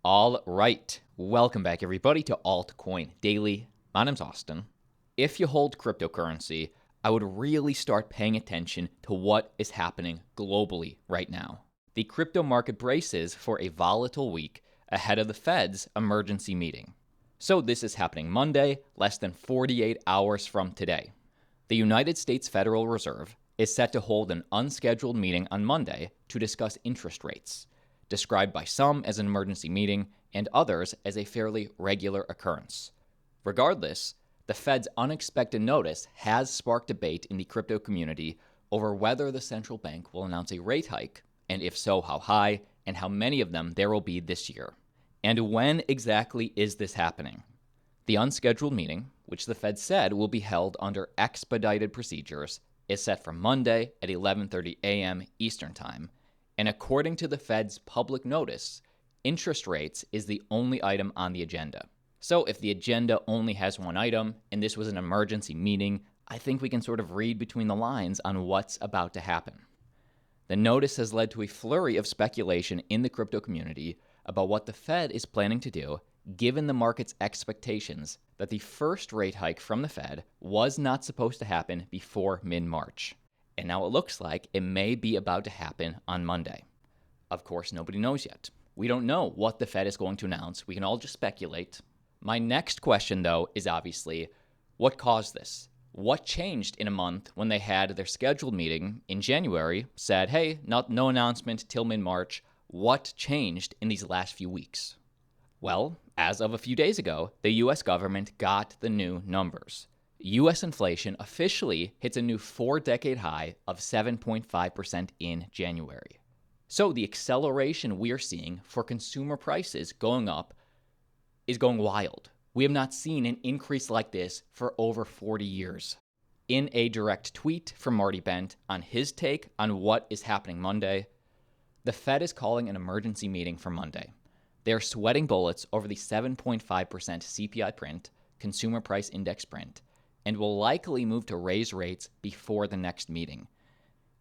All right, welcome back everybody to Altcoin Daily. My name's Austin. If you hold cryptocurrency, I would really start paying attention to what is happening globally right now. The crypto market braces for a volatile week ahead of the Fed's emergency meeting. So this is happening Monday, less than 48 hours from today. The United States Federal Reserve is set to hold an unscheduled meeting on Monday to discuss interest rates, described by some as an emergency meeting and others as a fairly regular occurrence. Regardless, the Fed's unexpected notice has sparked debate in the crypto community over whether the central bank will announce a rate hike, and if so, how high, and how many of them there will be this year. And when exactly is this happening? The unscheduled meeting, which the Fed said will be held under expedited procedures, is set for Monday at 11:30 a.m. Eastern Time, and according to the Fed's public notice, interest rates is the only item on the agenda. So if the agenda only has one item, and this was an emergency meeting, I think we can sort of read between the lines on what's about to happen. The notice has led to a flurry of speculation in the crypto community about what the Fed is planning to do, given the market's expectations that the first rate hike from the Fed was not supposed to happen before mid-March. And now it looks like it may be about to happen on Monday. Of course, nobody knows yet. We don't know what the Fed is going to announce. We can all just speculate. My next question, though, is obviously, what caused this? What changed in a month when they had their scheduled meeting in January, said, hey, no announcement till mid-March. What changed in these last few weeks? Well, as of a few days ago, the U.S. government got the new numbers. U.S. inflation officially hits a new 4-decade high of 7.5% in January. So the acceleration we are seeing for consumer prices going up is going wild. We have not seen an increase like this for over 40 years. In a direct tweet from Marty Bent on his take on what is happening Monday, the Fed is calling an emergency meeting for Monday. They are sweating bullets over the 7.5% CPI print, consumer price index print, and will likely move to raise rates before the next meeting.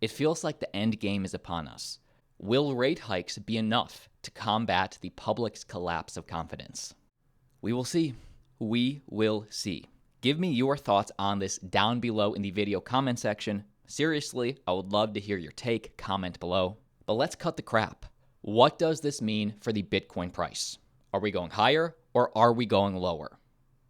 It feels like the end game is upon us. Will rate hikes be enough to combat the public's collapse of confidence? We will see. We will see. Give me your thoughts on this down below in the video comment section. Seriously, I would love to hear your take. Comment below. But let's cut the crap. What does this mean for the Bitcoin price? Are we going higher or are we going lower?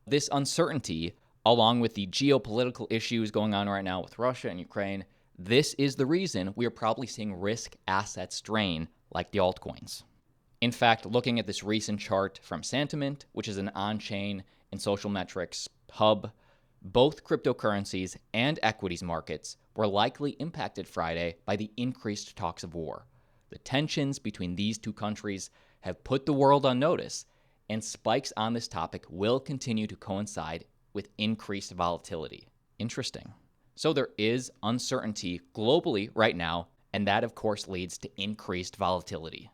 This uncertainty, along with the geopolitical issues going on right now with Russia and Ukraine, this is the reason we are probably seeing risk assets drain like the altcoins. In fact, looking at this recent chart from Sentiment, which is an on-chain and social metrics hub, both cryptocurrencies and equities markets were likely impacted Friday by the increased talks of war. The tensions between these two countries have put the world on notice, and spikes on this topic will continue to coincide with increased volatility. Interesting. So there is uncertainty globally right now, and that of course leads to increased volatility.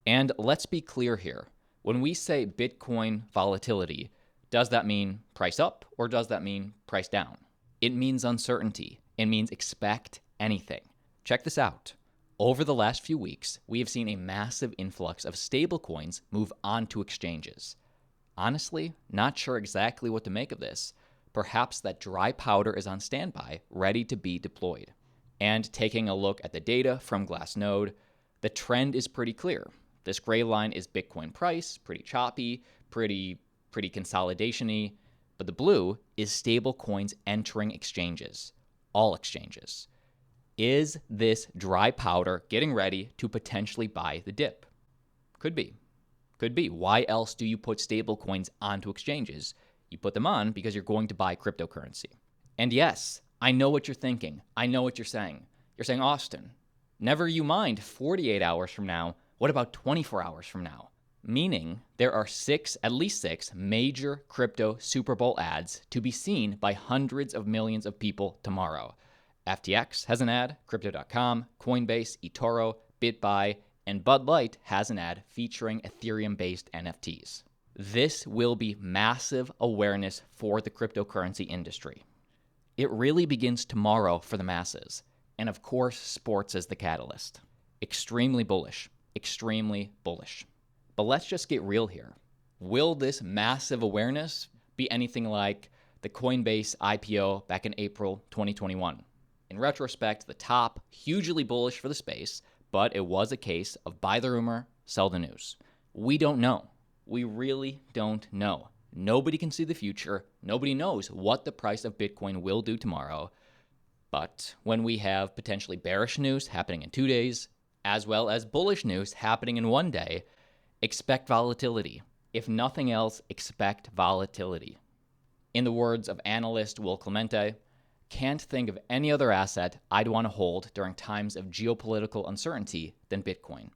And let's be clear here. When we say Bitcoin volatility, does that mean price up or does that mean price down? It means uncertainty. It means expect anything. Check this out. Over the last few weeks, we have seen a massive influx of stablecoins move onto exchanges. Honestly, not sure exactly what to make of this. Perhaps that dry powder is on standby, ready to be deployed. And taking a look at the data from Glassnode, the trend is pretty clear. This gray line is Bitcoin price, pretty choppy, pretty consolidation-y, but the blue is stablecoins entering exchanges, all exchanges. Is this dry powder getting ready to potentially buy the dip? Could be. Could be. Why else do you put stablecoins onto exchanges? You put them on because you're going to buy cryptocurrency. And yes, I know what you're thinking. I know what you're saying. You're saying, Austin, never you mind 48 hours from now. What about 24 hours from now? Meaning there are at least six major crypto Super Bowl ads to be seen by hundreds of millions of people tomorrow. FTX has an ad, Crypto.com, Coinbase, eToro, BitBuy, and Bud Light has an ad featuring Ethereum-based NFTs. This will be massive awareness for the cryptocurrency industry. It really begins tomorrow for the masses, and of course, sports is the catalyst. Extremely bullish. Extremely bullish. But let's just get real here. Will this massive awareness be anything like the Coinbase IPO back in April 2021? In retrospect, the top, hugely bullish for the space, but it was a case of buy the rumor, sell the news. We don't know. We really don't know. Nobody can see the future. Nobody knows what the price of Bitcoin will do tomorrow. But when we have potentially bearish news happening in 2 days, as well as bullish news happening in 1 day, expect volatility. If nothing else, expect volatility. In the words of analyst Will Clemente, can't think of any other asset I'd want to hold during times of geopolitical uncertainty than Bitcoin.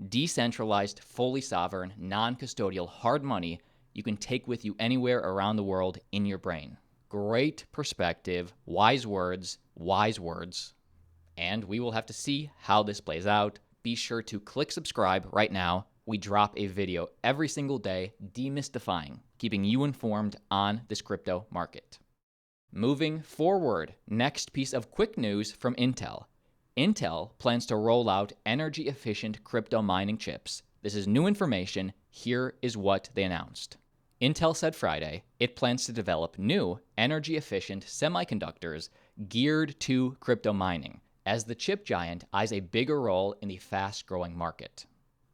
Decentralized, fully sovereign, non-custodial hard money you can take with you anywhere around the world in your brain. Great perspective, wise words, and we will have to see how this plays out. Be sure to click subscribe right now. We drop a video every single day demystifying, keeping you informed on this crypto market. Moving forward, next piece of quick news from Intel. Intel plans to roll out energy-efficient crypto mining chips. This is new information. Here is what they announced. Intel said Friday it plans to develop new energy-efficient semiconductors geared to crypto mining, as the chip giant eyes a bigger role in the fast-growing market.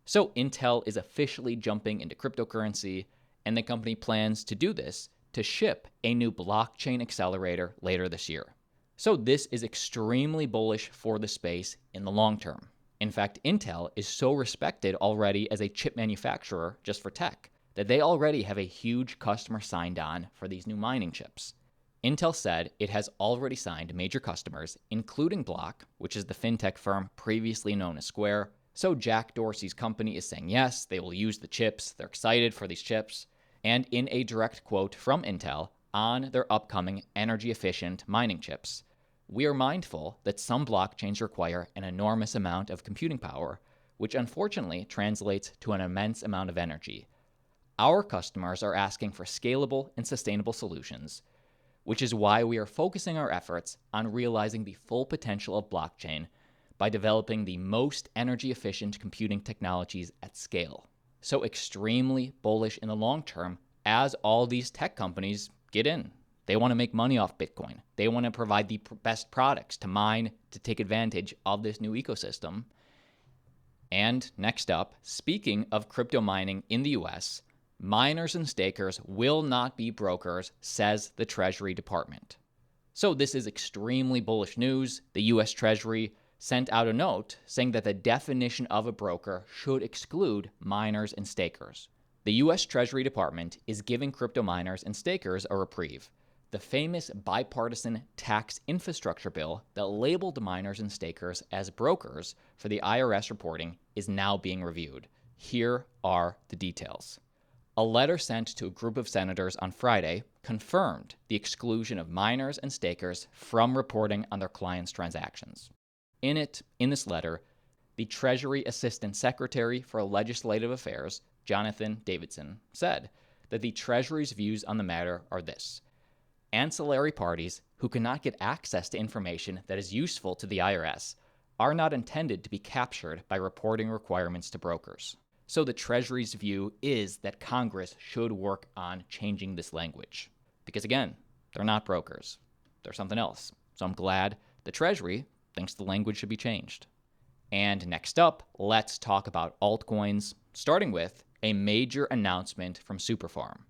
So Intel is officially jumping into cryptocurrency, and the company plans to do this to ship a new blockchain accelerator later this year. So this is extremely bullish for the space in the long term. In fact, Intel is so respected already as a chip manufacturer just for tech that they already have a huge customer signed on for these new mining chips. Intel said it has already signed major customers, including Block, which is the fintech firm previously known as Square. So Jack Dorsey's company is saying yes, they will use the chips. They're excited for these chips. And in a direct quote from Intel on their upcoming energy-efficient mining chips, we are mindful that some blockchains require an enormous amount of computing power, which unfortunately translates to an immense amount of energy. Our customers are asking for scalable and sustainable solutions, which is why we are focusing our efforts on realizing the full potential of blockchain by developing the most energy-efficient computing technologies at scale. So extremely bullish in the long term as all these tech companies get in. They want to make money off Bitcoin. They want to provide the best products to mine, to take advantage of this new ecosystem. And next up, speaking of crypto mining in the US, miners and stakers will not be brokers, says the Treasury Department. So this is extremely bullish news. The US Treasury sent out a note saying that the definition of a broker should exclude miners and stakers. The US Treasury Department is giving crypto miners and stakers a reprieve. The famous bipartisan tax infrastructure bill that labeled miners and stakers as brokers for the IRS reporting is now being reviewed. Here are the details. A letter sent to a group of senators on Friday confirmed the exclusion of miners and stakers from reporting on their clients' transactions. In this letter, the Treasury Assistant Secretary for Legislative Affairs, Jonathan Davidson, said that the Treasury's views on the matter are this: ancillary parties who cannot get access to information that is useful to the IRS are not intended to be captured by reporting requirements to brokers. So the Treasury's view is that Congress should work on changing this language. Because again, they're not brokers. They're something else. So I'm glad the Treasury thinks the language should be changed. And next up, let's talk about altcoins, starting with a major announcement from SuperFarm.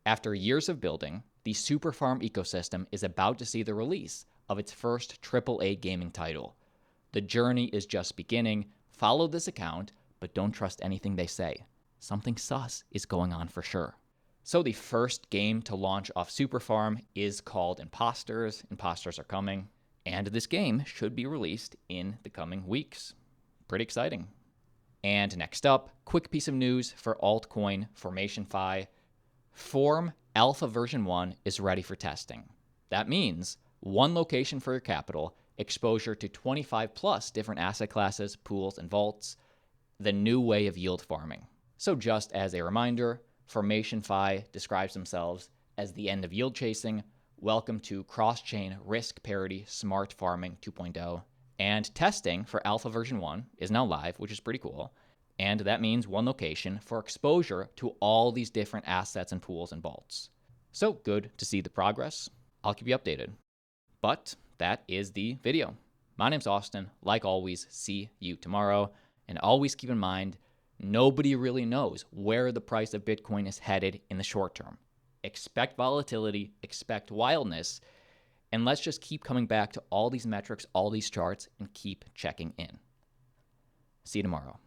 After years of building, the SuperFarm ecosystem is about to see the release of its first AAA gaming title. The journey is just beginning. Follow this account, but don't trust anything they say. Something sus is going on for sure. So the first game to launch off SuperFarm is called Imposters. Imposters are coming. And this game should be released in the coming weeks. Pretty exciting. And next up, quick piece of news for altcoin FormationFi. Form Alpha version 1 is ready for testing. That means one location for your capital, exposure to 25 plus different asset classes, pools, and vaults, the new way of yield farming. So just as a reminder, FormationFi describes themselves as the end of yield chasing. Welcome to cross-chain risk parity smart farming 2.0. And testing for alpha version 1 is now live, which is pretty cool. And that means one location for exposure to all these different assets and pools and vaults. So good to see the progress. I'll keep you updated. But that is the video. My name's Austin. Like always, see you tomorrow. And always keep in mind, nobody really knows where the price of Bitcoin is headed in the short term. Expect volatility, expect wildness, and let's just keep coming back to all these metrics, all these charts, and keep checking in. See you tomorrow.